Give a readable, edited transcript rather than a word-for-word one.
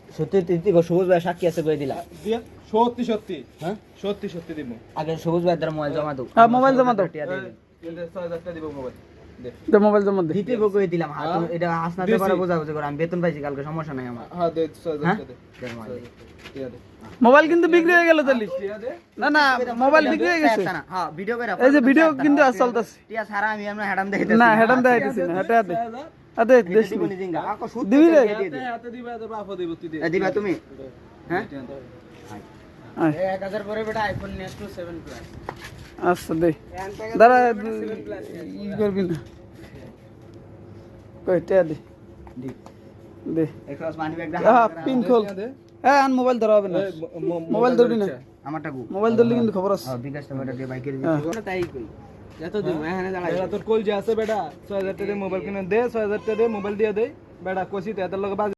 সত্যি তুই সবুজ ভাই সাক্ষী আছে কই দিলা সত্যি হ্যাঁ সত্যি দিব আগে সবুজ ভাই দ্বারা মোবাইল জমা দাও হ্যাঁ মোবাইল জমা দাও 6000 টাকা দিব মোবাইল দে মোবাইল জমা দে দিতে কই দিলাম হাত এটা হাসনাতে পারে বোঝাবুঝি করে আমি বেতন পাইছি কালকে সমস্যা নাই আমার হ্যাঁ দে 6000 হ্যাঁ টাকা দে দে মোবাইল দে। দিয়া দে মোবাইল কিন্তু বিক্রি হয়ে গেল তাহলে না না মোবাইল বিক্রি হয়ে গেছে হ্যাঁ ভিডিও করে এই যে ভিডিও কিন্তু আজ চলতেছে টিয়া সারা আমি আমরা হেডাম দেখাইতেছি না হেডাম দেখাইতেছি না হেটা দে আদে দেশ দিব নি জিঙ্গা আকো সুদ দিবি রে? হাতে দিবা তো বাপ দিব তুই দে দিবা তুমি হ্যাঁ আয় 1000 পরে বেটা আইফোন নেক্সট 7 প্লাস আচ্ছা দে দাঁড়া ই করবি না কই টিয়া দে দি দে একরাস মানি ব্যাগ হ্যাঁ পিন খোল হ্যাঁ আন মোবাইল ধরা হবে না মোবাইল ধরবি না আমারটা গু মোবাইল ধরলে কিন্তু খবর আছে হ্যাঁ বিকাশ টাকা দিয়ে বাইকের হ্যাঁ। দিবি তাই কই যত দিন এখানে দাঁড়াই বেটা তোর কল যে আছে বেটা 6000 টাকা দিয়ে মোবাইল কিনে দে 6000 টাকা দিয়ে মোবাইল দিয়ে দে বেটা কইছি তো এত লগে